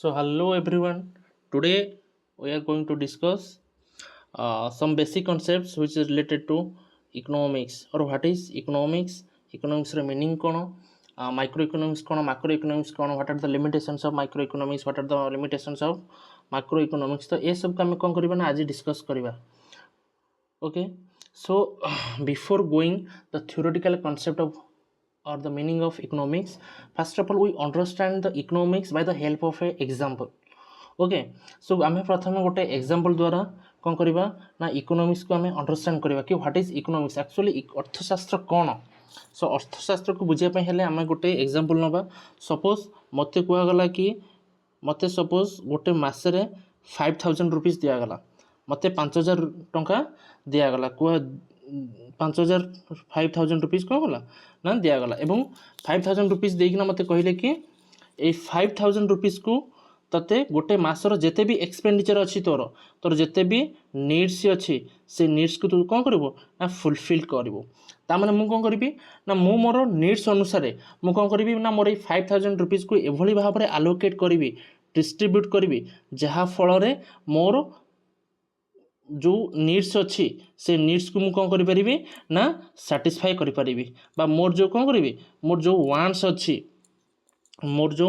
So hello everyone. Today we are going to discuss some basic concepts which is related to economics or what is economics. Economics रे meaning कौन, microeconomics कौन, macroeconomics कौन, what are the limitations of microeconomics, what are the limitations of macroeconomics. तो ये सब का मैं कौन करीबा ना आज discuss करीबा. Okay. So before going the theoretical concept of or the meaning of economics, first of all we understand the economics by the help of a example. Okay so आम प्रथम गोटे एग्जांपल द्वारा कौन करवा ना इकोनॉमिक्स को आम understand करवा कि व्हाट इज इकोनॉमिक्स एक्चुअली अर्थशास्त्र कौन. सो अर्थशास्त्र को बुझापी हेले आम गोटे एग्जांपल नवा. सपोज मत कहगला कि मत सपोज गोटे मसरे 5000 रुपीज दिगला, मत 5000 टंका दिगला, कह 5000 रुपीज कौन गला ना दिगला एवं 5000 रुपीज देना मत कहले कि ये 5000 रुपीज को तते गोटे मासर जेते भी एक्सपेंडिचर अच्छी तोर तोर जेते भी नीड्स अच्छी से नीड्स को तू कौन करिवो ना फुलफिल करिवो. ता माने मु कौन करिवि ना मु मोर नीड्स अनुसार मु कौन करिवि ना मोर 5000 रुपीज को एभली भाव में आलोकेट करिवि, डिस्ट्रीब्यूट करिवि जहा फल रे मोर जो नीड्स अच्छी से नीड्स को मु कौन करि परिबि ना सैटिस्फाई करि परिबि बा मोर जो कौन करिवि मोर जो वांट्स अच्छी मोर जो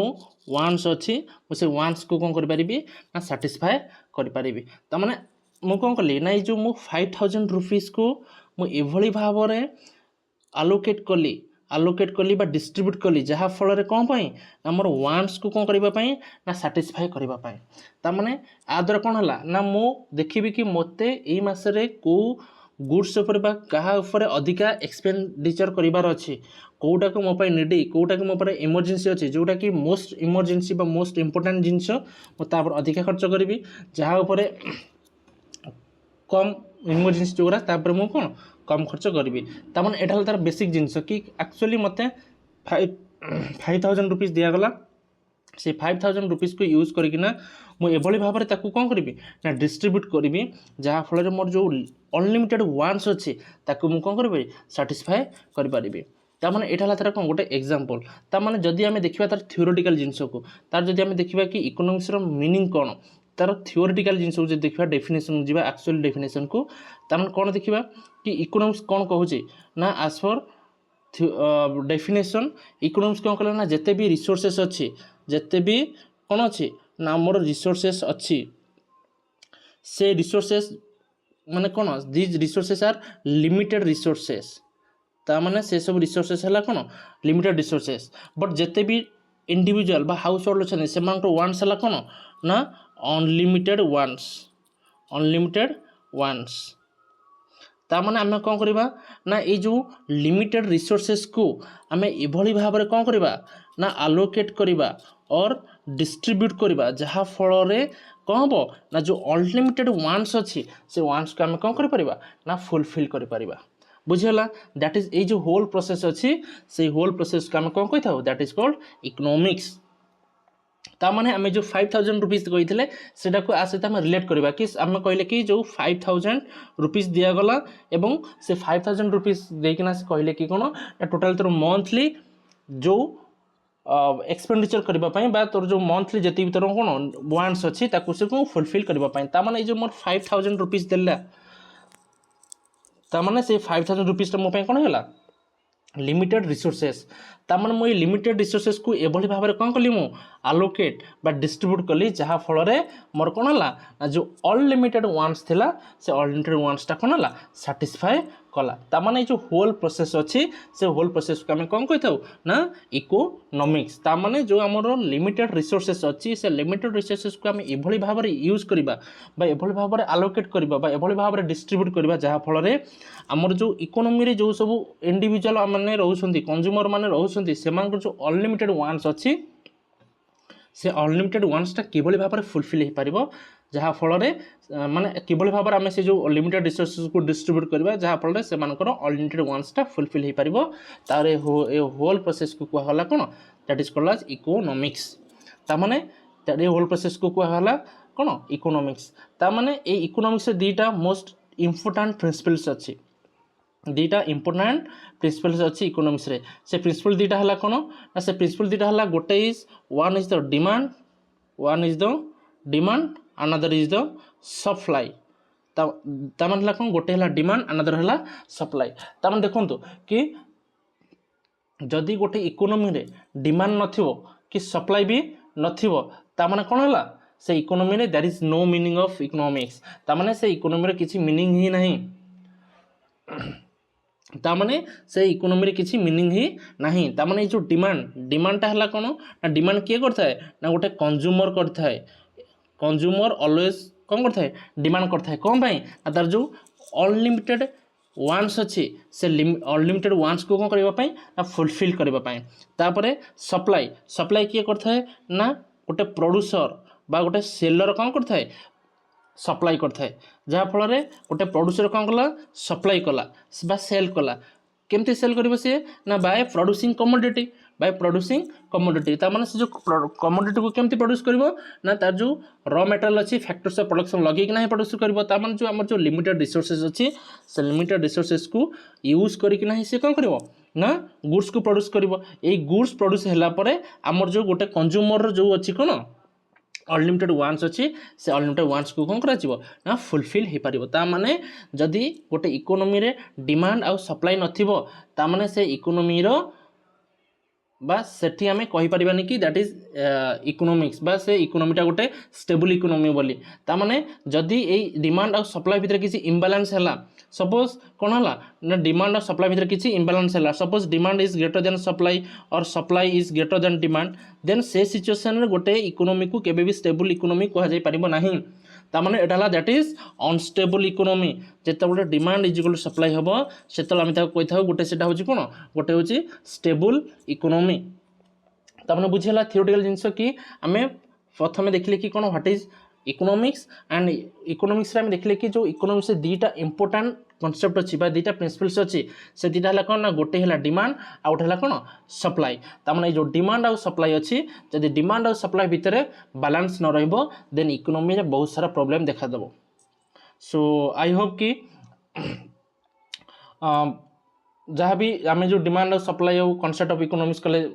वांट्स अच्छी से वांट्स को कौन करि ना सैटिस्फाई करि पारिबि. त माने मु कौन कली ना जो मु 5000 रुपीज को मु एभली भाव में आलोकेट कली बा डिस्ट्रीब्यूट कली जहाँ फल रे कौन पाई ना मोर वांट्स को कौन करबा पाई ना सैटिस्फाई करबा पाई. ता माने आ द्वारा कौन हला ना मु देखिबि कि मते एई मासरे को गुड्स उपर बा कहा उपर अधिका एक्सपेंडिचर करिवार अछि, कोटा को मो पाई निडी, कोटा को मो पर इमरजेंसी अछि, जोटा कि मोस्ट इमरजेंसी बा मोस्ट इंपोर्टेंट जिंस मो ता पर अधिका खर्च करिवि, जहाँ उपर कम इमरजेंसी जोरा ता पर मो कोन कम खर्च करिवि. ता माने एटा तार बेसिक जिंस कि एक्चुअली मते 5000 रुपीज दिया गला, से 5000 रुपीज को यूज करिकिना मु एभली भाव में ताकू कौन करी ना डिस्ट्रीब्यूट करी जहाँ फल मोर जो अनलिमिटेड वांट्स अच्छी ताकू मु कौन करी सैटिस्फाई करि पारिबि. ता माने एटा हला तार कौन गोटे एग्जांपल. ता माने जदि आमे देखिबा तार थ्योरेटिकल जिंस को तार जदि आमे देखिबा कि इकोनॉमिक्स रो मीनिंग कौन तार थ्योरेटिकल जिंस को जदि देखिबा डेफिनेशन जीवा एक्चुअल डेफिनेशन को ता माने कौन देखिबा कि इकोनॉमिक्स कौन कहूची ना एज पर डेफिनेशन इकोनॉमिक्स कौन कहला ना जेते भी रिसोर्सेस अच्छी जेते भी कौन अच्छी ना मोर रिसोर्सेस अच्छी से रिसोर्सेस माने कौन these resources are limited resources. ता माने से सब रिसोर्सेस हला कौन लिमिटेड रिसोर्सेस बट जेते भी इंडिविजुअल बा हाउस होल्ड अच्छे से वांट्स हला कौन ना अनलिमिटेड वांट्स. ता माने आमे कौन करबा ना ये जो लिमिटेड रिसोर्सेस को आमे एभली भाव में कौन करबा ना आलोकेट करबा और डिस्ट्रीब्यूट करबा जहाँ फल रे कौन हम ना जो अनलिमिटेड वांट्स अच्छी से वांट्स को आमे कौन कर परिबा ना फुलफिल कर परिबा. बुझिला दैट इज ए जो होल प्रोसेस अच्छी से होल प्रोसेस को आमे कौन कहि थाउ दैट इज कॉल्ड इकोनॉमिक्स. ता माने आमे जो 5000 रुपीज कही सेटा को आ सहित आमे रिलेट करबा कि आमे कहले कि जो 5000 रुपीज दिया गला एवं से 5000 रुपीज देकिना से कहले कि कोन टोटल तोर मंथली जो एक्सपेंडिचर करबा पई बा तोर जो मंथली जति भी तोर कोन वांट्स अछि ताकू से को फुलफिल करबा पई. ता माने जो मोर 5000 रुपीज देला ता माने से 5000 रुपीज मो पई कोन होला लिमिटेड रिसोर्सेस. ता माने मो लिमिटेड रिसोर्सेस को एभली भाव में कौन कली मु आलोकेट बा डिस्ट्रीब्यूट कली जहाँ फल रे मोर कौन हला ना जो अनलिमिटेड वांट्स थिला से अनलिमिटेड वांट्स टा कौन हला सैटिस्फाई कला. ता माने जो होल प्रोसेस अच्छी से होल प्रोसेस को आमे कौन कहि थाउ ना इकोनॉमिक्स. ता माने जो हमर लिमिटेड रिसोर्सेस अच्छी से लिमिटेड रिसोर्सेस को आमे एभली भाव में यूज करबा बा एभली भाव में आलोकेट करबा बा एभली भाव में डिस्ट्रीब्यूट करबा जहाँ फल रे हमर जो इकोनॉमी रे जो सब इंडिविजुअल माने रहउछंती कंज्यूमर माने रहउछंती सेमान जो अनलिमिटेड वांट्स अच्छी से अनलिमिटेड वांट्स टा किभली भाव में फुलफिल हो पारिबो जहाँ फल रे माने किभली भाव में आमे से जो लिमिटेड रिसोर्सेस को डिस्ट्रीब्यूट करबा जहाँ फल रे से मानकर अनलिमिटेड वांट्स टा फुलफिल हो पारिबो. तार ए होल प्रोसेस को कहला होला कोन that is called as economics. ता माने दैट ए होल प्रोसेस को कहला होला कोन इकोनॉमिक्स. ता माने ए इकोनॉमिक्स रे दीटा मोस्ट इंपोर्टेंट प्रिंसिपल्स अछि, दीटा इंपोर्टेंट प्रिंसिपल्स अच्छी इकोनॉमिक्स रे. से प्रिंसिपल दीटा हला कोन ना से प्रिंसिपल दीटा हला गोटे is one is the demand one is the demand another is the supply तामान कौन गोटे है डिमांड अनदर है सप्लाई तामान देखो कि जदि गोटे इकोनोमी रे डिमांड नथिबो कि सप्लाई भी नथिबो तामाने कौन है से इकोनोमी रे there is no meaning of economics तामाने से इकोनोमी रे किसी मीनिंग ही नहीं तामाने से इकोनोमी रे किसी मीनिंग ही नहीं तामाने जो डिमांडटा है कौन ना डिमांड किए करता है ना गोटे कंज्यूमर करता है कंज्यूमर ऑलवेज कौन करता है डिमांड करता है कौन पाई तार जो अनलिमिटेड वांस अच्छी से अनलिमिटेड वांस को कौन करने ना फुलफिल करने तापरे सप्लाई सप्लाई किए करता है ना गोटे प्रोड्यूसर बा गोटे सेलर कौन करता है सप्लाई करता है जहाँफल गोटे प्रोड्यूसर कौन कला सप्लाई कला बा सेल कला केमती सेल कर सी ना बाय प्रोड्यूसिंग कमोडिटी तार से जो कमोडिटी को केमती प्रोड्यूस कर ना तार जो रॉ मटेरियल अच्छी फैक्टर्स ऑफ प्रोडक्शन लगे कि प्रोड्यूस कर जो आम जो लिमिटेड रिसोर्सेज अच्छी से लिमिटेड रिसोर्सेज को यूज करना सी कौन कर ना गुड्स को प्रोड्यूस कर गुड्स प्रोड्यूस है आमर जो गोटे कंज्यूमर जो अच्छी कौन अनलिमिटेड वांस अच्छी से अनलिमिटेड वांस को कौन करा फुलफिल हो पार ताने जदि गोटे इकोनोमी रे डिमांड आउ सप्लाई नथिबो ताने से इकोनोमी रो बा सेठी आमे कहि परिबानी कि दैट इज इकोनॉमिक्स बा से इकोनॉमीटा गोटे स्टेबल इकोनॉमी बोली तामाने जदि ए डिमांड और सप्लाई भितर किसी इम्बालांस हैला सपोज कौन है ना डिमांड और सप्लाई भितर किसी इम्बालांस हैला suppose demand is greater than supply और supply is greater than demand then से सिचुएशन रे गोटे इकोनॉमी को केबे भी स्टेबल इकोनॉमी कहा जाय परिबो नाही तामाने एटा दैट इज अनस्टेबल इकोनॉमी जेते गोटे demand is equal to supply हबो सेतल आमे ताको कहि थाउ गोटे सेटा होची कोन गोटे होची स्टेबल इकोनॉमी तामाने बुझिला थियोरेटिकल जिंस कि आमे प्रथमे देखले कि कोन what is economics and economics रे आमे देखले कि जो इकोनॉमिक्स से दीटा इंपोर्टेंट कॉन्सेप्ट अच्छी दीटा प्रिंसिपल्स अच्छी से दीटा है कौन ना गोटे है डिमांड आउ गोटे है कौन सप्लाई तामाने जो डिमांड आउ सप्लाई अच्छी जदि डिमांड आउ सप्लाई भितर बैलेंस न रहिबो देन इकोनॉमी रे बहुत सारा प्रॉब्लम देखा देबो सो आई होप कि जहाँ भी आम जो डिमांड और सप्लाई और कॉन्सेप्ट ऑफ इकोनॉमिक्स कले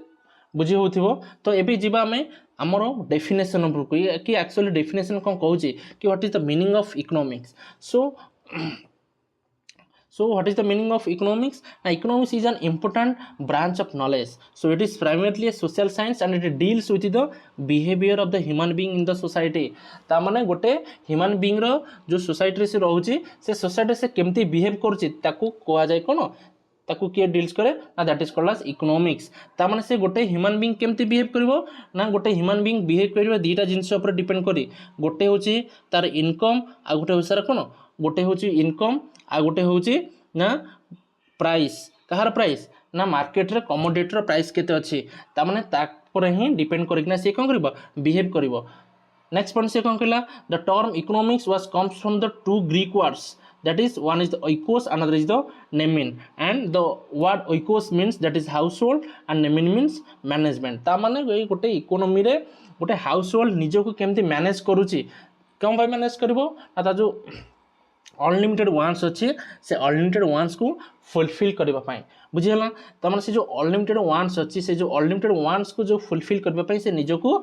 बुझी होथिबो तो एबे जिबा आमे हमर डेफिनेशन ऑफ कि एक्चुअली डेफिनेशन कौन कहूँ कि what is the meaning of economics So what is the meaning of economics? Economics is an important branch of knowledge. So it is primarily a social science and it deals with the behavior of the human being in the society. ता माने गोटे human being रो जो society से रहउची से society से केमती behave करूची ताकू कोआ जाय कोन ताकू किए डील्स करे ना that is called as economics ता माने से गोटे ह्यूमन बीइंग केमती बिहेव करबो ना गोटे ह्यूमन बीइंग बिहेव करबो दीटा जिंस ऊपर डिपेंड करी गोटे होची तार इनकम आ गोटे होसार कोन गोटे होची इनकम आ गोटे होची ना प्राइस कहार प्राइस ना मार्केट रे कमोडिटी रो प्राइस केते अछि ता माने ता पर ही डिपेंड करिकना से कोन करबो बिहेव करबो नेक्स्ट पॉइंट से कोन कहला the term economics was comes from the two Greek words that is one is the oikos another is the nemin and the word oikos means that is household and nemin means management ता माने गोटे economy रे गोटे household निजो को केमती manage करूची कम भाई मैनेज करबो ता जो अनलिमिटेड वांस अच्छे से अनलिमिटेड वांस को फुलफिल करबा पाई बुझियला ता माने से जो अनलिमिटेड वांस अच्छी से जो अनलिमिटेड वांस को जो फुलफिल करबा पाई से निजो को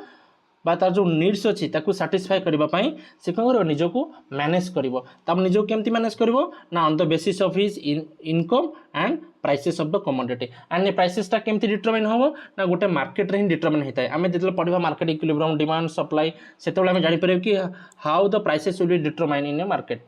बा तार जो नीड्स अच्छी ताकू साटिस्फाई करबा पाई से कौन करिवो निजो को मैनेज करिवो तब निजो केमती मैनेज करिवो ना on the basis of his income and prices of the commodity and prices टा केमती डिटरमाइन होबो ना गोटे मार्केट रे ही डिटरमाइन हेताय आमे जेतले पढिबा मार्केट इक्विलिब्रियम डिमांड सप्लाई सेतबेले आमे जानि परिबो कि how the prices will be determine in a market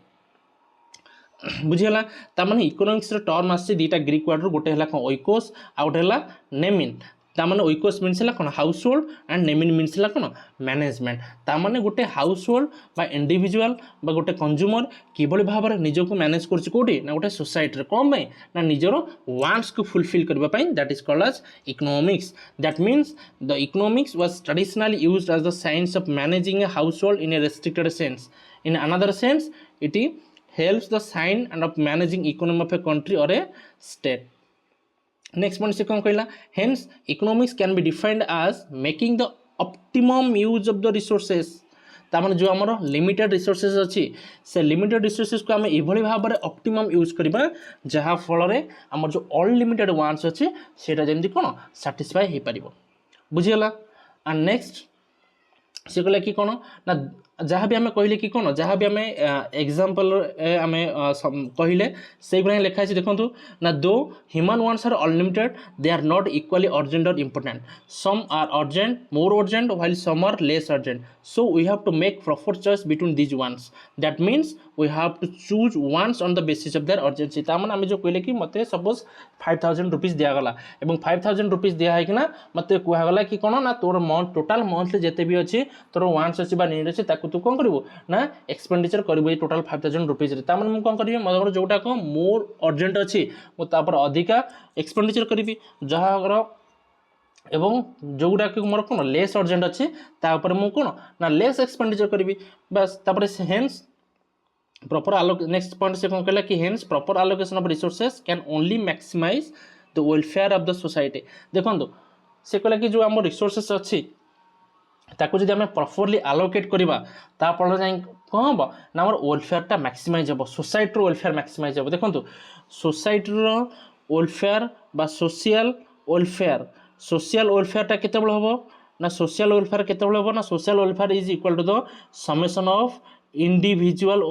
बुझियला ता माने इकोनॉमिक्स रे टर्म आसी दीटा ग्रीक वर्ड रो गोटे हला कोन ओइकोस आ गोटे हला नेमिन तामाने ओइकोस मीन्स हला कोन हाउसहोल्ड एंड नेमिन मीन्स हला कोन मैनेजमेंट तामाने गोटे हाउसहोल्ड बा इंडिविजुअल बा गोटे कंज्यूमर किबळी भाबरे निजो को मैनेज करछि कोठी ना गोटे सोसाइटी रे कोन बे ना निजरो वांट्स को फुलफिल करबा पई that is called as economics that means the economics was traditionally used as the science of managing a household in a restricted sense in another sense it helps the sign and of managing economy of a country or a state. Next point se kon कहला hence economics can be defined as making the optimum use of the resources ता माने जो हमर limited resources अछि से limited resources को हम एभली भाबरे ऑप्टिमम यूज करबा जहा फल रे हमर जो अनलिमिटेड वांट्स अछि सेटा जेंति कोन सैटिस्फाई हे परिबो बुझियला एंड नेक्स्ट से कहले कि कौन ना जहाँ भी आम कहले कि कौन जहाँ भी आम एग्जाम्पल आम कहले से गुड़ा लिखा है देखो ना दो human wants are unlimited they are not equally urgent और important some are urgent more urgent while some are less urgent so we have to make proper choice between these ones that means we have to choose ones on the basis of their urgency तार आम जो कहले कि मत suppose 5000 rupees दिगला और 5000 rupees दिखाई मत कहगला कि कौन ना तोर टोटाल मंथली जिते भी अच्छी तोर वांस अच्छी नीड अच्छी तू कौन करू ना एक्सपेंडिचर करू टोटाल 5000 रुपीज मुझे कौन करी मोर जोटा कौन मोर अर्जेंट अच्छी मुझे अधिका एक्सपेंडिचर करी जहाँ एवं जो गुड़ाक मोर कौन लेस अर्जेंट अच्छी तापर मुझे कौन ना लेस एक्सपेंडिचर करी बस हेन्स प्रॉपर नेक्स्ट पॉइंट से कौन कहला कि hence proper allocation of resources can only maximise the welfare of the society देखो से कहला कि जो आम रिसोर्सेस अच्छी ताको जदि आम प्रॉपरली आलोकेट करवा तापर जाए कौन हम ना आम वेलफेयरटा मैक्सिमाइज हम सोसाइटी वेलफेयर मैक्सिमाइज हम देखो सोसाइटी वेलफेयर बा सोशल वेलफेयरटा केते बेले हम ना सोशल वेलफेयर केते बेले हम ना social welfare is equal to the summation of individual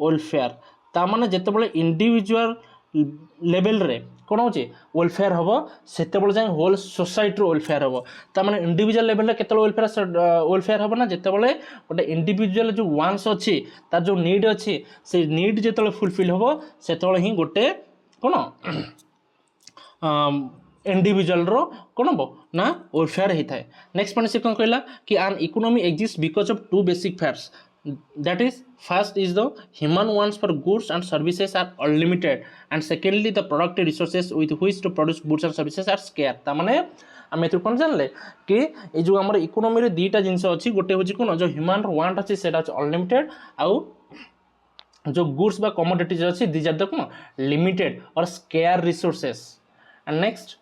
welfare तामाने जिते बड़े इंडिविजुअल लेवल रे कौन हो वेलफेयर हम से जाए होल सोसाइटी वेलफेयर हम तामाने इंडिविजुअल लेवल के वेलफेयर हम ना जिते बड़े गोटे इंडिविजुअल जो वांस अच्छी तार जो नीड अच्छी से नीड जिते फुलफिल हम से ही गोटे कौन इंडिविजुअल रो कौन हम ना वेलफेयर होता है नेक्स्ट पॉइंट से कौन कहला कि an economy exist because of two basic facts that is first is the human wants for goods and services are unlimited and secondly the product resources with which to produce goods and services are scarce ता माने आम ए कौन जानले कि ये जो आम economy रे दीटा जिनस अच्छी गोटे हूँ कौन जो ह्यूमन वांट अच्छी से अनलिमिटेड आउ जो गुड्स बा कमोडिटीज अच्छी दीज आर द कौन लिमिटेड और scarce resources and next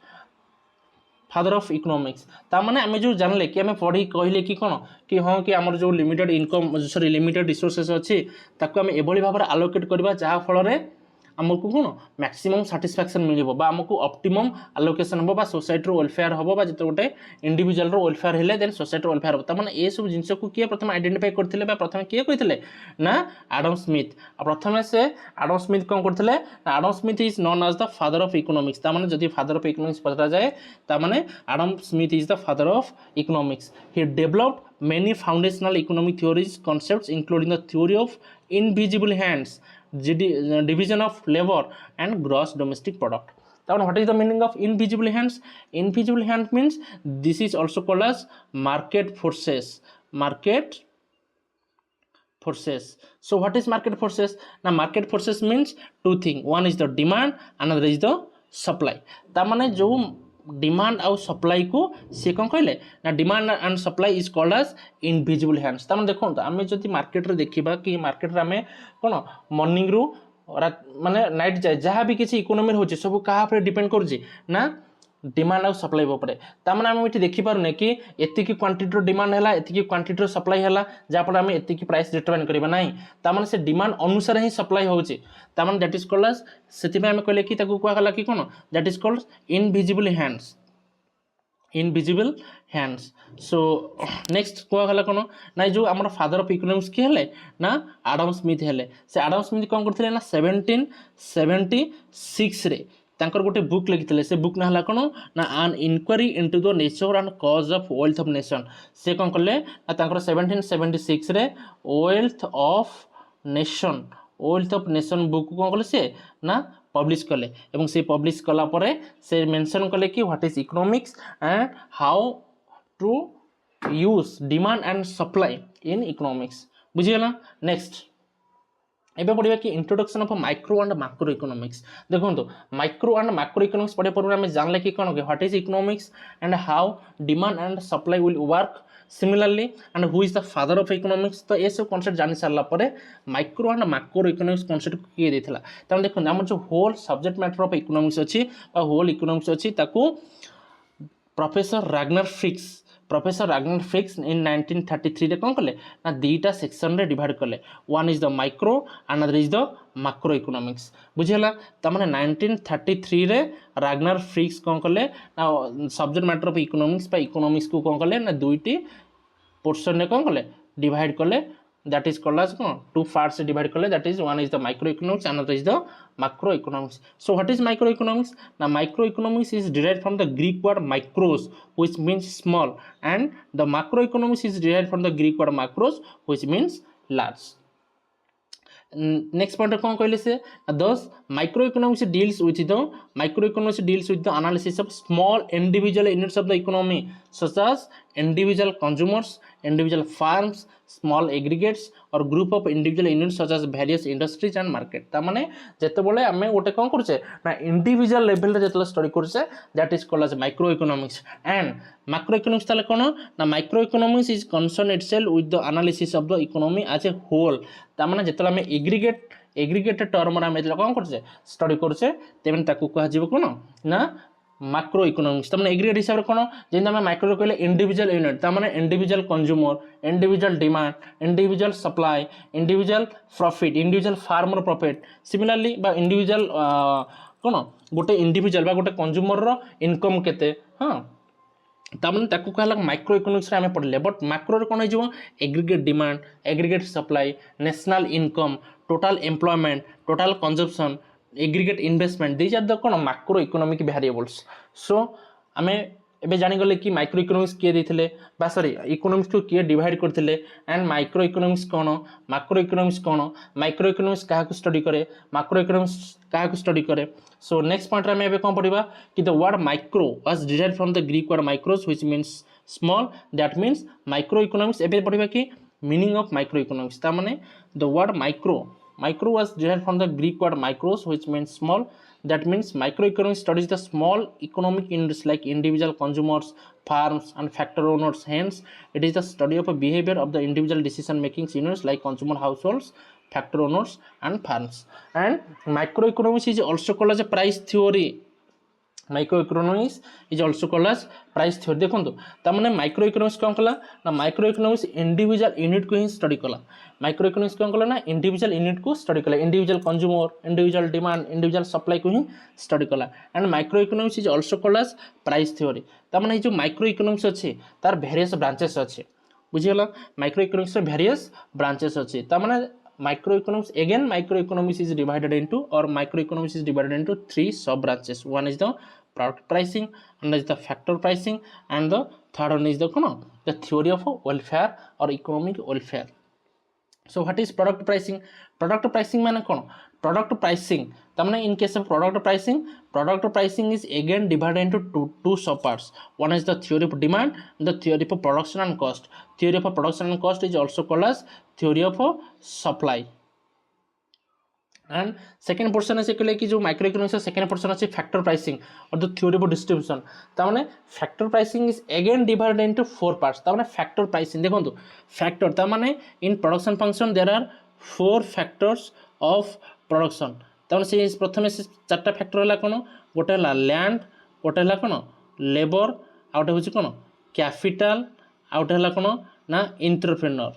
father of economics तामाने आम जो जानले कि आम पढ़ी कहले कि कौन कि हाँ कि आमर जो limited income sorry limited resources अच्छी ताको आम एभली भाव में आलोकेट करवा जहाँ फल आमको कौन मैक्सिमम साटिस्फैक्शन मिल आमको ऑप्टिमम आलोकेशन हम सोसाइटी वेलफेयर हम जो गोटे इंडिविजुअल वेलफेयर है देन सोसाइटी वेलफेयर हम तार ये सब जिनस को किए प्रथम आइडेंटिफाई करते प्रथम किए कहते ना आडम स्मिथ प्रथम से आडम स्मिथ कौन करते Adam Smith is known as the father of economics तार जब फादर ऑफ इकोनॉमिक्स पचरा जाए तार Adam Smith is the father of economics he developed many foundational economic theories concepts including the theory of invisible hands division of labor and gross domestic product. Now what is the meaning of invisible hands? Invisible hand means this is also called as market forces. So what is market forces? Now market forces means two things, one is the demand, another is the supply. ता माने जो demand आउ supply को सी कौन कहले ना demand and supply is called as invisible hands तार देखो आम जब मार्केट रे देखा कि मार्केट रे आम कौन मॉर्निंग रु माने नाइट जाए जहाँ भी किसी इकोनॉमी हो सब क्या डिपेंड करुच्ची ना डिमांड आउ सप्लाई उपर तार आम ये देखिपारे कि एति क्वांटिटी डिमांड है एति क्वांटिटी सप्लाई है जहाँफल आम एति प्राइस डिटरमाइन करवा ना तार से डिमांड अनुसार ही सप्लाई होची तार दैट इज कॉल्ड एज से आम कहले कि कहला कि कौन that is called invisible hands so next कहला कौन ना जो आम फादर ऑफ इकोनॉमिक्स किए हेले ना आडम स्मिथ हेले से आडम स्मिथ कौन करते ना 1776 रे तांकर गोटे बुक लिखिते से बुक ना कौन ना आन inquiry into the nature and cause of wealth of nation से कौन कले ना 1776 रे वेल्थ ऑफ नेशन बुक कौन कले से ना पब्लिश कले एवं से पब्लिश कला परे से मेंशन कले कि what is economics and how to use demand and supply in economics बुझीगला नेक्स्ट एबे पढ़िबा कि introduction of micro and macro economics देखो माइक्रो एंड मैक्रो इकोनॉमिक्स पढ़े पूर्व आम जानले कि कौन what is economics and how demand and supply will work similarly and who is the father of economics तो ये सब कॉन्सेप्ट जानी सारा पर micro and macro economics concept किए देता तेनाली देखो आम जो whole subject matter of economics अच्छी होल इकोनॉमिक्स अच्छी professor Ragnar Frisch professor Ragnar Frisch in 1933 रे कौन कले ना दीटा सेक्शन रे डिवाइड कले one is the micro another is the macro economics बुझेला त माने 1933 रे रागनर फ्रिक्स कौन कले ना सब्जेक्ट मैटर ऑफ इकोनॉमिक्स बा इकोनॉमिक्स को कौन कले ना दुईटी पोर्शन रे कौन कले डिवाइड कले that is called as two parts divide kale that is one is the microeconomics another is the macroeconomics. So what is microeconomics? Now microeconomics is derived from the Greek word micros which means small and the macroeconomics is derived from the Greek word macros which means large. Next point कौन कहले से thus microeconomics deals with the analysis of small individual units of the economy such as individual consumers, individual farms, small aggregates or group of individual units such as various industries and market. ता माने जेतेबेले आमे गोटे कोन करछे ना individual level रे जेतेले study करछे that is called as microeconomics and macroeconomics ताले कोन ना microeconomics is concern itself with the analysis of the economy as a whole ता माने जेतेले आमे एग्रीगेटेड टर्म रे आमे जेतेले कोन करछे स्टडी करछे तेमन ताकू कहा जीव कोन ना मैक्रो इकोनॉमिक्स तमने एग्रीगेट हिसाब रे कोन जेंदा हम माइक्रो कहले इंडिविजुअल यूनिट ता माने individual consumer individual demand individual supply individual profit individual farmer profit similarly बा इंडिविजुअल कोन गोटे इंडिविजुअल बा गोटे कंज्यूमर रो इनकम केते हां ता माने ताकू कहला माइक्रो इकोनॉमिक्स रे हमें पढ़ले बट मैक्रो रे कोन हो जिवो aggregate demand aggregate supply national income total employment total consumption aggregate investment these are the कोन मैक्रो इकोनॉमिक वेरिएबल्स. सो आमे एबे जानि गले कि माइक्रो इकोनॉमिक्स के देथिले बा सॉरी इकोनॉमिक्स को के डिवाइड करथिले and micro economics cone macro economics cone micro economics काहा को स्टडी करे मैक्रो इकोनॉमिक्स काहा को स्टडी करे. सो नेक्स्ट पॉइंट रे हमें एबे कोन पढिबा कि the word micro was derived from the Greek word micros which means small that means micro economics एबे पढिबा कि मीनिंग ऑफ माइक्रो इकोनॉमिक्स ता माने the word Micro was derived from the Greek word micros, which means small. That means microeconomics studies the small economic units like individual consumers, farms, and factor owners. Hence, it is the study of a behavior of the individual decision-making units like consumer households, factor owners, and farms. And microeconomics is also called as a price theory. Microeconomics is also called as price theory. देखो तो माने microeconomics कौन कला ना microeconomics individual unit को ही study कला microeconomics कौन कला ना इंडिविजुअल यूनिट को स्टडी कला individual consumer individual demand individual supply को ही स्टडी कला and microeconomics is also called as price theory. ता माने जो माइक्रोइकोनॉमिक्स अछि तार वेरियस ब्रांचेस अछि बुझियला माइक्रोइकोनॉमिक्स रे वेरियस ब्रांचेस अछि ता माने microeconomics is divided into three sub branches. One is the product pricing, another is the factor pricing, and the third one is the theory of welfare or economic welfare. So what is product pricing? Product pricing माने कौन product pricing तमने in case of product pricing is again divided into two sub parts. One is the theory of demand, the theory of production and cost. Theory of production and cost is also called as theory of supply. And second portion is कि जो microeconomics का second portion है factor pricing और the theory of distribution. तामने factor pricing is again divided into four parts. तामने factor pricing देखो तो factor तामने in production function there are four factors of production. तामने से प्रथमे से चारटा factor हला कोन गोटे हला land गोटे हला कोन labor आउट होची कोन capital आउट हला कोन ना entrepreneur.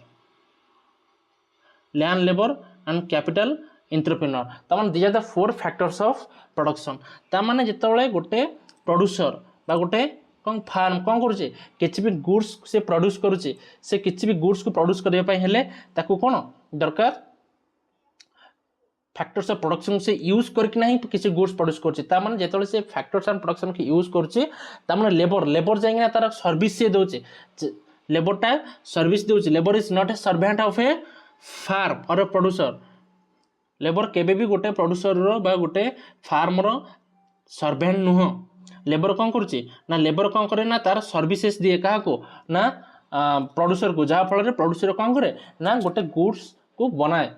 Land, labor and capital, entrepreneur. तामान these are the four factors of production. तामाने जेतबेले गोटे प्रोड्यूसर बा गोटे कोन फार्म कोन करूचे किछि भी गुड्स से प्रोड्यूस करूचे से किछि भी गुड्स को प्रोड्यूस करिया पय हेले ताकू कोन दरकार फैक्टर्स ऑफ प्रोडक्शन से यूज करके नहीं किसी गुड्स प्रोड्यूस करछे तामाने जेतबेले से फैक्टर्स एंड प्रोडक्शन के यूज करछे तामाने लेबर जाइना तार सर्विस से दोचे लेबर टा सर्विस दोचे labour is not a servant of a farm और प्रोड्यूसर लेबर केबे भी गोटे प्रोड्यूसर रो बा गोटे फार्म रो सर्वेंट नुह लेबर कौन करुचे ना लेबर कौन करे ना तार सर्विसेस दिए क्या को ना प्रोड्यूसर को जहाँ फल प्रोड्यूसर कौन करे ना गोटे गुड्स को बनाए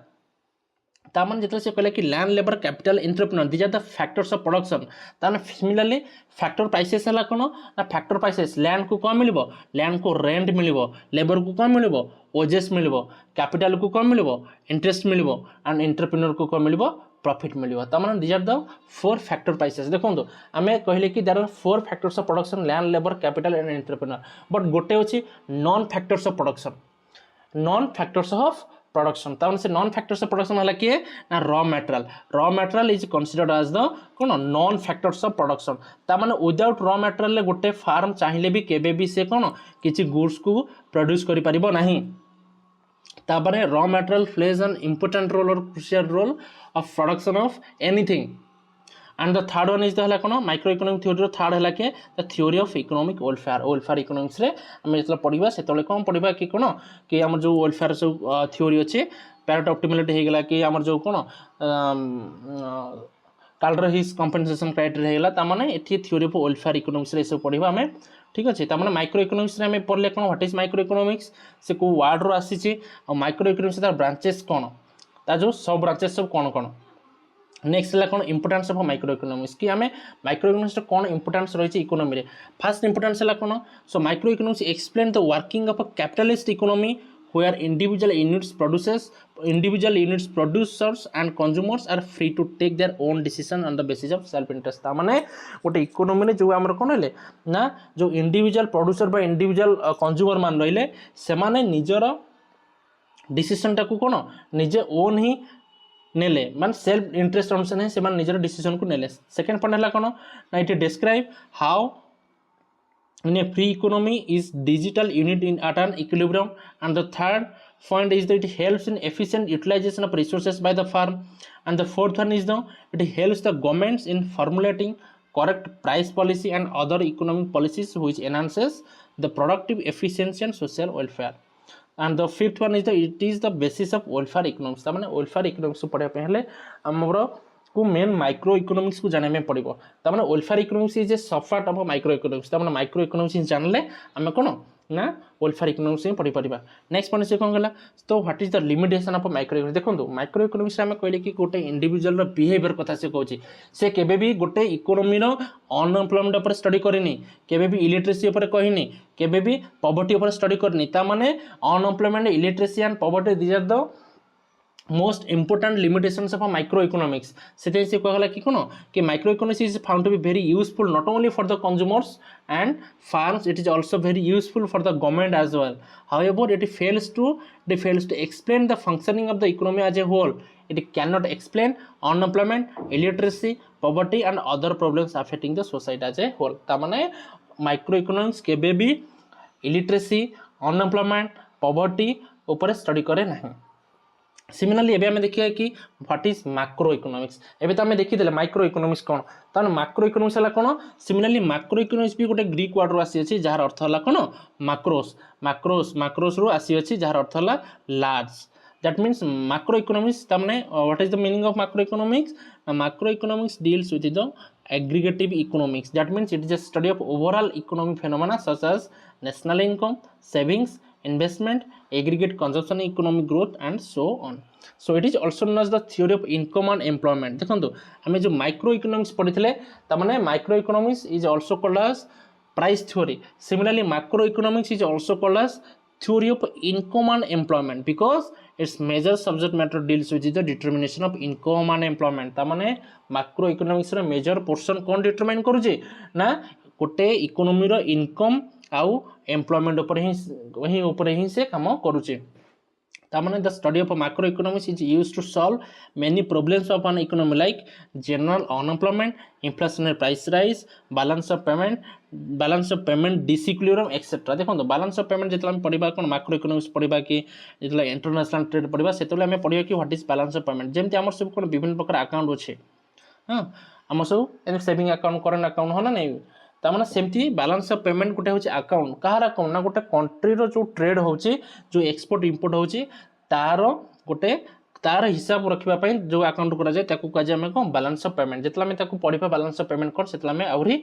तामन जेतले से कहले कि land labour capital entrepreneur these are the factors of production ताने सिमिलरली फैक्टर प्राइसेस हला कोन ना फैक्टर प्राइसेस लैंड को कम मिलबो लैंड को रेंट मिलबो लेबर को कम मिलबो ओजेस मिलबो कैपिटल को कम मिलबो इंटरेस्ट मिलबो एंड एंटरप्रेन्योर को कम मिलबो प्रॉफिट मिलियो तामाने these are the 4 factor prices देखो आमे कहले कि there are 4 factors of production land labour capital and entrepreneur but गोटे अछि non factors of production non factors of production तामाने से नॉन फैक्टर्स ऑफ प्रोडक्शन हला किए ना raw material is considered as the कोन नॉन फैक्टर्स ऑफ प्रोडक्शन तामाने without raw material ले गोटे फार्म चाहिले भी केबे भी से कोन किछि गुड्स को प्रोड्यूस करि परिबो नाही तापरे raw material plays an important role or crucial role of production of anything and the third one is the कोन माइक्रो इकोनॉमिक थ्योरी थर्ड हला के the theory of economic welfare economics रे हम जेतला पढिबा सेतले कोन पढिबा कि कोन कि हमर जो वेलफेयर सब थ्योरी अछि पैरेट ऑप्टिमलिटी हे गेला कि हमर जो कोन काल्डर हिज कंपनसेशन क्राइटेरिया हे गेला ता माने एथि थ्योरी ऑफ वेलफेयर इकोनॉमिक्स रे सब पढिबा हमें ठीक अच्छे तार माइक्रो इकोनॉमिक्स रे हमें पढ़ले कौन व्हाट इज माइक्रो इकोनॉमिक्स से को वर्ड रो आसी और माइक्रो इकोनॉमिक्स तार ब्रांचेस कौन ता जो सब ब्रांचेस सब कौन कौन नेक्स्ट है कौन इंपोर्टेंस ऑफ माइक्रो इकोनॉमिक्स कि हमें माइक्रो इकोनॉमिक्स कौन इंपोर्टेंस रही इकोनॉमी रे फर्स्ट इंपोर्टेंस है कौन so micro economics explain the working of a capitalist economy where individual units producers and consumers are free to take their own decision on the basis of self interest ता माने गोटे economy रे जो हमर कोन हेले ना जो इंडिविजुअल प्रोड्यूसर बा इंडिविजुअल कंज्यूमर मान रहिले से माने निजर डिसीजन टा को कोन निजे ओन ही नेले मान सेल्फ इंटरेस्ट अनुसार से मान निजर डिसीजन को नेले सेकंड पॉइंट हला कोन ना it describe how in a free economy is digital unit in at an equilibrium and the third point is that it helps in efficient utilization of resources by the farm and the fourth one is the it helps the governments in formulating correct price policy and other economic policies which enhances the productive efficiency and social welfare and the fifth one is the it is the basis of welfare economics ता माने welfare economics पढ़े पहले हमरो को main micro economics को जाने में पड़ो तार welfare economics is a subpart of micro economics तार माइक्रो इकोनॉमिक्स जानले आम कौन ना वेलफेयर इकोनॉमिक्स ही पढ़ी पारिबा नेक्स्ट पॉइंट से कौन गला तो what is the limitation of micro economics देखो माइक्रो इकोनॉमिक्स आम कहले कि गोटे इंडिविजुअल रो बिहेवियर कथा से कहूँ से केबे भी गोटे इकोनॉमी रो अनएम्प्लॉयमेंट ऊपर स्टडी करनी केबे भी इलिटरेसी ऊपर कहनी केबे भी पॉवर्टी ऊपर स्टडी करनी ता माने unemployment illiteracy and poverty these are the most important limitations of a microeconomics से कहला कि कोन कि microeconomics is found to be very useful not only for the consumers and farms it is also very useful for the government as well however it fails to explain the functioning of the economy as a whole it cannot explain unemployment illiteracy poverty and other problems affecting the society as a whole ता माने microeconomics केबे भी illiteracy unemployment poverty ऊपर study करे नहीं similarly एबे हमें देखिए कि व्हाट इज मैक्रो इकोनॉमिक्स एबे तो हमें देखि देले माइक्रो इकोनॉमिक्स कोन त मैक्रो इकोनॉमिक्स हला कोन सिमिलरली मैक्रो इकोनॉमिक्स भी गोटे ग्रीक वर्ड रो आसी अछि जहार अर्थ हला कोन मैक्रोस रो आसी अछि जहार अर्थ हला large that means macro economics त माने what is the meaning of macro economics deals with the aggregative economics that means it is a study of overall economic phenomena such as national income savings investment aggregate consumption economic growth and so on so it is also known as the theory of income and employment देखो हमें जो micro economics पढ़ी माने micro economics is also called as price theory similarly macro economics is also called as theory of income and employment because its major subject matter deals with the determination of income and employment ता माने macro economics रे major portion कोन determine करूजे ना गोटे economy रो income आउ employment ऊपर ही से काम करूचे तामाने the study of macro economics is used to solve many problems of an economy like general unemployment inflationary price rise balance of payment disequilibrium etcetera देखो बैलेंस ऑफ पेमेंट जेतला हम पढ़िबा कोन मैक्रो इकोनॉमिक्स पढ़िबा कि जेतला इंटरनेशनल ट्रेड पढ़िबा सेतले हम पढ़िबा कि what is balance of payment जेमति हमर सब कोन विभिन्न प्रकार अकाउंट अछि हां हमर सब सेविंग अकाउंट करंट अकाउंट होना नै तामाने सेमती बैलेंस ऑफ पेमेंट गोटे होची अकाउंट कहार अकाउंट ना गोटे कंट्री रो जो ट्रेड होची जो एक्सपोर्ट इंपोर्ट होची तार गोटे तार हिसाब रखिबा पई जो अकाउंट करा जाय ताकू काजे हम को बैलेंस ऑफ पेमेंट जेतला में ताकू पढिबा बैलेंस ऑफ पेमेंट कर सेतला में आउरी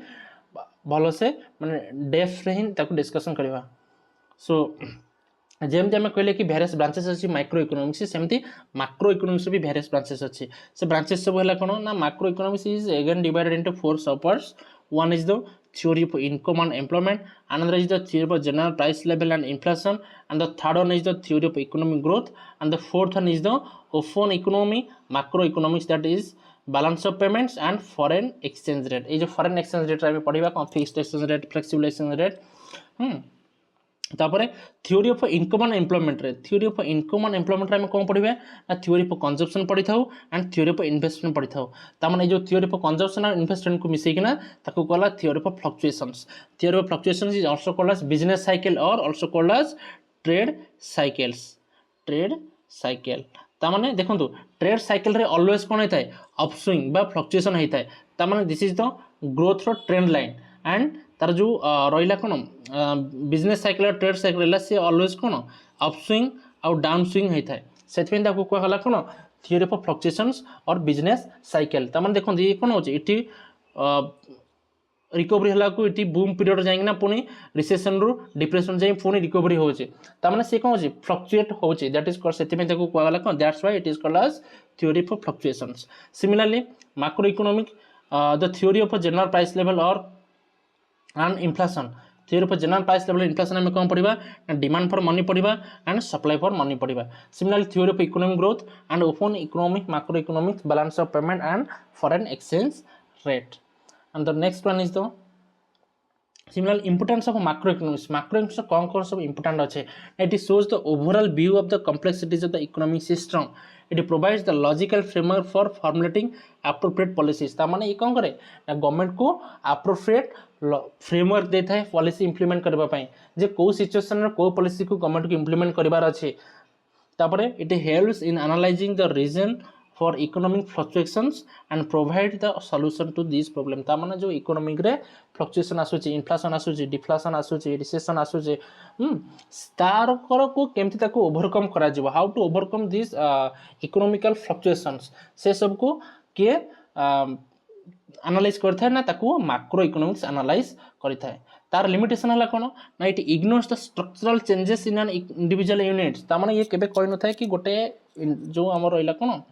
भलो से माने डेफ रे ही ताकू डिस्कशन करबा सो जेमते हमें कहले कि वेरियस ब्रांचेस अछि माइक्रो इकोनॉमिक्स सेमती मैक्रो इकोनॉमिक्स भी वेरियस ब्रांचेस अछि से ब्रांचेस सब हला कोन ना macro economics is again divided into 4 subparts one is the theory of income and employment, another is the theory of general price level and inflation, and the third one is the theory of economic growth, and the fourth one is the open economy, macroeconomics, that is balance of payments and foreign exchange rate. ये जो foreign exchange rate रे पढ़िबा कौन fixed exchange rate, flexible exchange rate. तापर theory of income and employment रे theory of income and employment रे हम कौन पढ़िबा ना थ्योरी ऑफ कंजम्पशन पढ़ी थाउ एंड थ्योरी ऑफ इन्वेस्टमेंट पढ़ी थाउ ता माने जो theory of consumption and investment को मिसई किना ताको कहला theory of fluctuations. Theory of fluctuations is also called as business cycle or also called as trade cycles. Trade cycle ता माने देखंतु ट्रेड साइकिल रे ऑलवेज कोन होता है अपस्विंग बा फ्लक्चुएशन होता है. ता माने दिस इज द ग्रोथ रो ट्रेंड लाइन एंड तार जो रहा कौन बिजनेस साइकिल ट्रेड साइकिल सी अलवेज कौन अपस्विंग आउ डाउन स्विंग होता है से कहला कौन थ्योरी ऑफ फ्लक्चुएशंस और बिजनेस साइकिल. तमाने देखो ये कौन हो रिकवरी हला को इटी बूम पीरियड जाइना पुनी रिसेशन रु डिप्रेशन जाई पुनी रिकवरी होचे तमाने से कौन होचे फ्लक्चुएट होचे दैट इज कॉल्ड सेतिमे ताको कहला कौन that's why it is called as theory of fluctuations. Similarly macro economic the theory of general price level और and inflation. Theory of general price level inflation में कौन पढ़िबा demand for money पढ़िबा and supply for money पढ़िबा. Similarly theory of economic growth and open economic, macroeconomics, balance of payment and foreign exchange rate. And the next one is the similar importance of macroeconomics. Macroeconomics कौन सब important अच्छे. It shows the overall view of the complexities of the economic system. It provides the logical framework for formulating appropriate policies. ता माने ये कौन करे ना government को appropriate फ्रेमवर्क देता है पॉलिसी इंप्लीमेंट करबा पई जे को सिचुएशन रे को पॉलिसी को गवर्नमेंट को इंप्लीमेंट करबार अछि. तापरे it helps in analysing the reason for economic fluctuations and provide the solution to this problem. ता माने जो इकोनॉमिक रे फ्लक्चुएशन आसुची इन्फ्लेशन आसुची डिफ्लेशन आसुची रिसेशन आसुची स्टार को केमती ताको ओवरकम करा जिवो how to overcome this economical fluctuations से सब को के एनालाइज करता है ना ताको मैक्रो इकोनॉमिक्स एनालाइज करता है. तार लिमिटेशन हला कोन ना it ignores the structural changes in an individual units. ता माने ये केबे कोइ न थाए कि गोटे जो हमर रहला कोन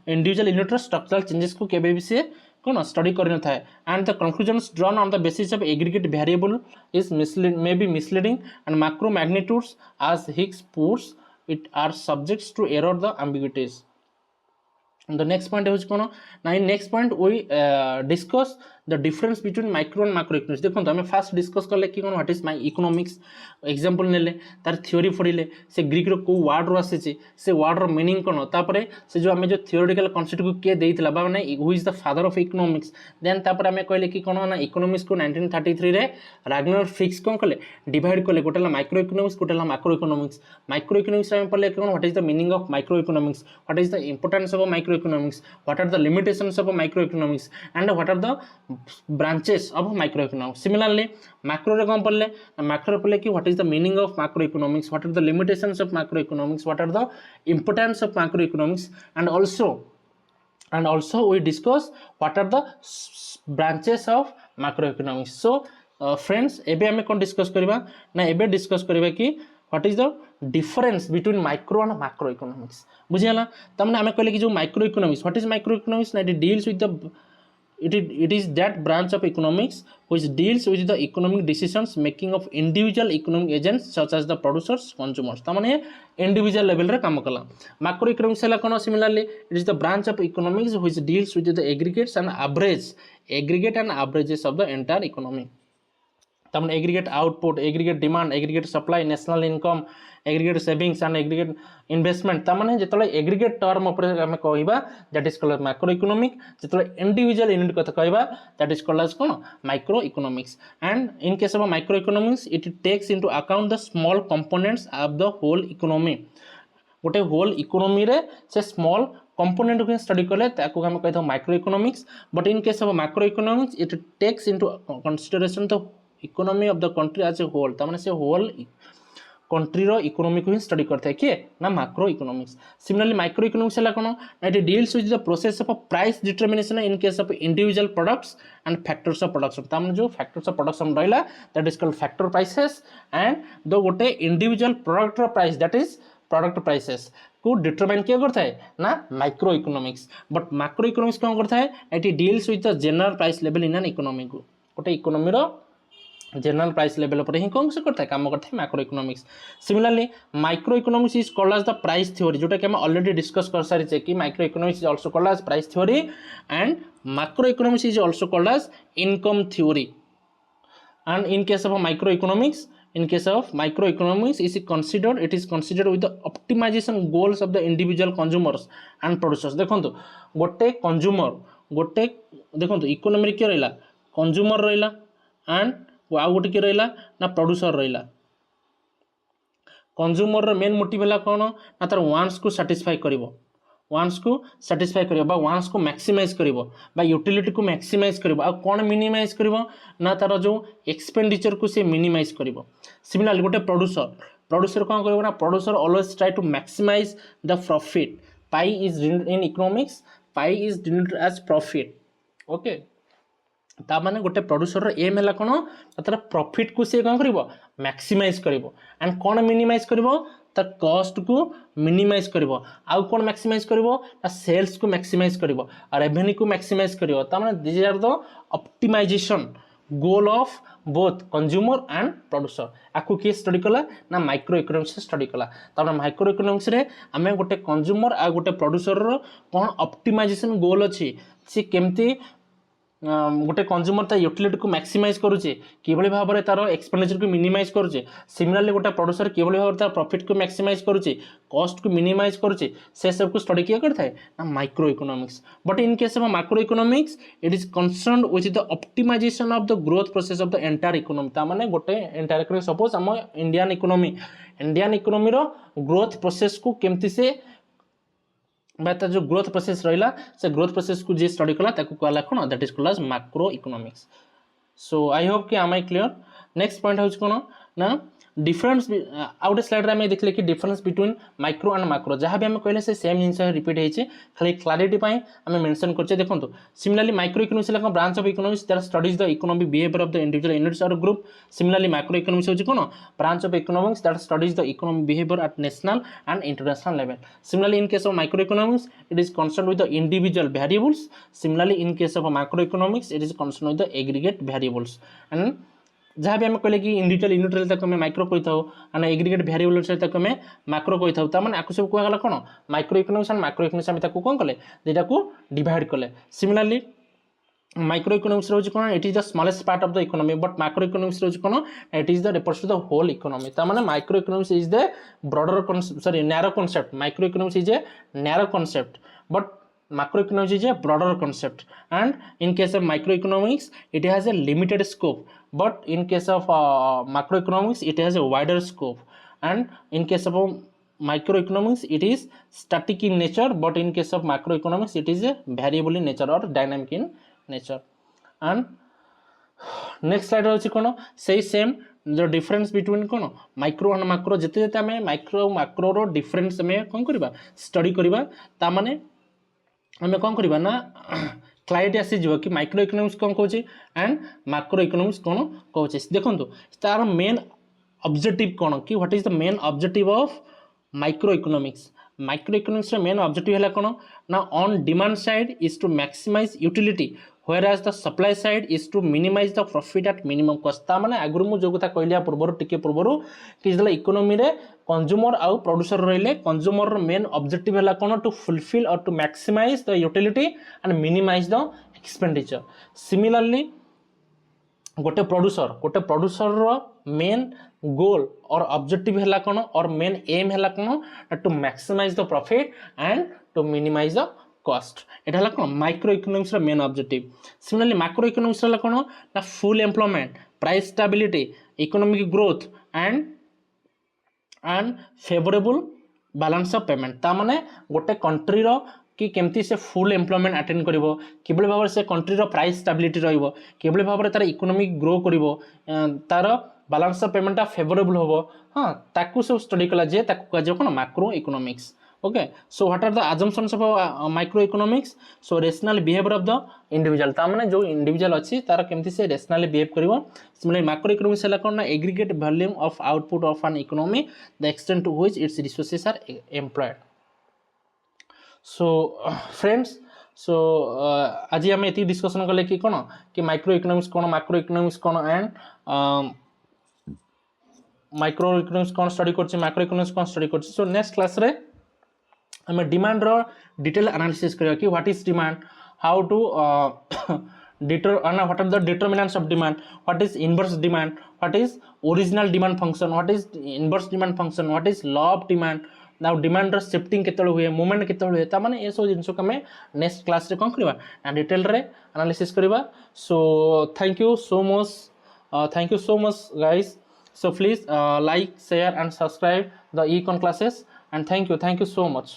इंडिविजुअल यूनिट रो स्ट्रक्चरल चेंजेस को केबे भी से कोन स्टडी करन थाए and the conclusions drawn on the basis of aggregate variable is misleading may be misleading and macro magnitudes as Hicks puts it are subjects to error the ambiguities. The next point is कौन ना in next point we discuss the difference between micro and macro economics. देखो आम first discuss कले कि कौन what is my economics example नेले तार theory पढ़िले से ग्रीक रो को वर्ड रो आसी से वर्ड रो मीनिंग कौन तापरे से जो आम जो थियोरेटिकल कॉन्सेप्ट को किए देइतला बा माने who is the father of economics. Then तापर आम कहले कि कौन ना इकोनॉमिक्स को 1933 रे राग्नर फिक्स कौन कले डिवाइड कले गोटेला माइक्रो इकोनॉमिक्स गोटेला मैक्रो इकोनॉमिक्स. माइक्रो इकोनॉमिक्स आम पढ़ले कौन what is the meaning of micro economics, what is the importance of micro economics, what are the limitations of microeconomics and what are the branches of microeconomics. Similarly macro रे कौन पढ़ले macro पढ़ले कि what is the meaning of macroeconomics, what are the limitations of macroeconomics, what are the importance of macroeconomics and also we discuss what are the branches of macroeconomics. So friends एबे हमें कौन discuss करबा ना एबे discuss करबा कि what is the difference between micro and macroeconomics. बुझियाला तमने हमें कहले कि जो microeconomics, what is microeconomics? It deals with the it is that branch of economics which deals with the economic decisions making of individual economic agents such as the producers, consumers. तमने individual level रे काम कला. Macroeconomics हला कोन similarly it is the branch of economics which deals with the aggregate and averages of the entire economy. तमने aggregate output, aggregate demand, aggregate supply, national income, aggregate savings and aggregate investment. तमने जेतले aggregate term ऊपर हम कहबा that is called macro economic. जेतले individual unit कथा कहबा that is called as कोन micro economics. And in case of micro economics it takes into account the small components of the whole economy. गोटे whole economy रे से small component को study करले ताको हम कहता micro economics. But in case of macro economics it takes into consideration the economy of the country as a whole. तमाने से होल कंट्री रो इकोनॉमी को ही स्टडी करता है किए ना macro economics. Similarly micro economics हला कोन it deals with the process of price determination in case of individual products and factors of production. तमाने जो फैक्टर्स ऑफ प्रोडक्शन रहला that is called factor prices and the गोटे individual product रो price that is product prices को determine किया करता है ना micro economics. But macro economics कौन करता है it deals with the general price level in an economy को. गोटे इकोनोमी जनरल प्राइस लेवल पर ही कौन से करता है काम करता है macro economics. Similarly micro economics is called as the price theory, जोटा कि हम ऑलरेडी डिस्कस कर सारी कि micro economics is also called as price theory and macro economics is also called as income theory. And in case of a microeconomics, it is considered with the optimization goals of the individual consumers and producers। देखो गोटे consumer गोटे देखो economy किए रहा consumer रहा and आउ गोटे किए रहा ना प्रोड्यूसर रहा। कंज्यूमर मेन मोटिव है कौन ना तार वांट्स को सैटिस्फाई करिवो, वांट्स को सैटिस्फाई करिवो बा वांट्स को मैक्सिमाइज करिवो बा यूटिलिटी को मैक्सिमाइज करिवो आ कौन मिनिमाइज करिवो ना तार जो एक्सपेंडिचर को से मिनिमाइज करिवो। सिमिलरली गोटे प्रोड्यूसर कौन करिवो ना producer always try to maximise the profit. Pi is in economics pi is denoted as profit. Okay ता माने गोटे प्रोड्यूसर एम है कौन तार प्रॉफिट को से कौन करिवो मैक्सिमाइज करिवो एंड कौन मिनिमाइज करिवो तार कॉस्ट को मिनिमाइज करिवो आउ कौन मैक्सिमाइज करिवो ता सेल्स को मैक्सिमाइज करिवो और रेवेन्यू को मैक्सिमाइज करिवो। ता माने this are the optimization goal of both consumer and producer. आकु किए स्टडी कला ना माइक्रो इकोनॉमिक्स स्टडी कला। तार माइक्रो इकोनॉमिक्स रे आमे गोटे कंज्यूमर आ गोटे प्रोड्यूसर रो कौन ऑप्टिमाइजेशन गोल अछि से केमती गोटे कंज्यूमर ता यूटिलिटी को मैक्सिमाइज करुचे किभली भाव में तार एक्सपेंडिचर को मिनिमाइज करुचे। सिमिलरली गोटे प्रोड्यूसर किभली भाव में तार प्रॉफिट को मैक्सिमाइज करुचे कॉस्ट को मिनिमाइज करुचे से सब को स्टडी किया करता है ना micro economics. But in case of macro economics it is concerned with the optimisation of the growth process of the entire economy. ता माने गोटे एंटायर इकोनॉमी सपोज हम इंडियन इकोनॉमी रो ग्रोथ प्रोसेस को केमती से बात जो ग्रोथ प्रोसेस रहा से ग्रोथ प्रोसेस को जी स्टडी कला कहला कौन that is called as macro economics. So I hope कि आम क्लियर। नेक्स्ट पॉइंट हूँ कौन ना डिफरेंस आउटे स्लाइड में देखले कि difference between micro and macro जहाँ भी आम कहले से सेम जिनस रिपीट होती खाली क्लारिटी आम मेंशन करछे। देखो सिमिलरली माइक्रो इकोनॉमिक्स है branch of economics that studies the economic behaviour of the individual units और ग्रुप। सिमिलरली मैक्रो इकोनॉमिक्स होची कौन branch of economics that studies the economic behaviour eight national and international level. Similarly, in case of microeconomics, it is concerned with the individual variables. Similarly, in case of macroeconomics, it is concerned with the aggregate variables. And जहाँ भी आम कहले कि individual unit रही आम micro कही था and aggregate variable सहित आम मैक्रो कही था मैंने आपको सब कहला कौन micro economics and macro economics आम कौन कले दुईटा को डिवाइड कले। सिमिलरली माइक्रो इकोनॉमिक्स रोज कौन it is the smallest part of the economy but macro economics रोज कौन it is the refers to the whole economy. ता माने micro economics is the broader sorry narrow concept. Micro economics is a narrow concept but macroeconomics is a broader concept and in case of microeconomics it has a limited scope but in case of macroeconomics it has a wider scope and in case of microeconomics it is static in nature but in case of macroeconomics it is a variable in nature or dynamic in nature। and next slide होची कोन सही same जो difference between cone micro and macro जते जते हमें micro macro रो difference में कोन करबा study करबा ता माने हमें कौन करबा ना क्लारिटी आसी जीव कि माइक्रो इकोनॉमिक्स कौन कहूँ एंड मैक्रो इकोनॉमिक्स कौन कहूँ। देखो तार मेन ऑब्जेक्टिव कौन कि what is the main objective of micro economics. Micro economics main objective है कौन ना on demand side is to maximise utility whereas the supply side is to minimize the profit at minimum cost। ता माने आगुरु मु जो कथा कहलिया पूर्वर टिके पूर्वर कि जला इकोनॉमी रे कंज्यूमर आउ प्रोड्यूसर रहिले कंज्यूमर रो मेन ऑब्जेक्टिव हैला कोन to fulfil or to maximise the utility and minimize the expenditure. Similarly गोटे प्रोड्यूसर रो मेन गोल और ऑब्जेक्टिव हैला कोन और मेन एम हैला कोन to maximise the profit and to minimize the cost. एटा हला कोन माइक्रो इकोनॉमिक्स रा main objective. Similarly macro economics हला कोन ना full employment price stability economic growth and favourable balance of payment. ता माने गोटे कंट्री रो कि केमती से फुल एम्प्लॉयमेंट अटेंड करिवो किबळे भाव से कंट्री रो प्राइस स्टेबिलिटी रहइबो किबळे भाव तार इकोनॉमिक ग्रो करिवो तार बैलेंस ऑफ पेमेंट फेवरेबल होबो हां ताकू सब स्टडी कला जे ताकू कह जे कोन macro economics. Okay, so what are the assumptions of microeconomics? So rational behavior of the individual ता माने जो individual अछि तार केमती से rationally behave करिवो। Similarly macroeconomics हला कोन ना aggregate volume of output of an economy the extent to which its resources are employed। So friends सो आज आम ये डिस्कसन कले कि कौन कि माइक्रो इकोनॉमिक्स कौन मैक्रो इकोनॉमिक्स कौन एंड माइक्रो इकोनॉमिक्स कौन स्टडी कर मैक्रो इकोनॉमिक्स कौन स्टडी कर सो नेक्स्ट क्लास रे आम डिमांड रो डिटेल एनालिसिस करिया कि what is demand how to what are the determinants of demand, what is inverse demand, what is original demand function, what is inverse demand function, what is law of demand, now demand ର shifting କେତେବେଳେ ହୁଏ movement କେତେବେଳେ ହୁଏ ତା ମାନେ ଏ ସବୁ ଜିନିଷକୁ ଆମେ ନେକ୍ସଟ କ୍ଲାସରେ କ'ଣ କରିବା ନା ଡିଟେଲରେ ଆନାଲିସିସ୍ କରିବା show thank you so much guys so please like share and subscribe the econ classes and thank you so much.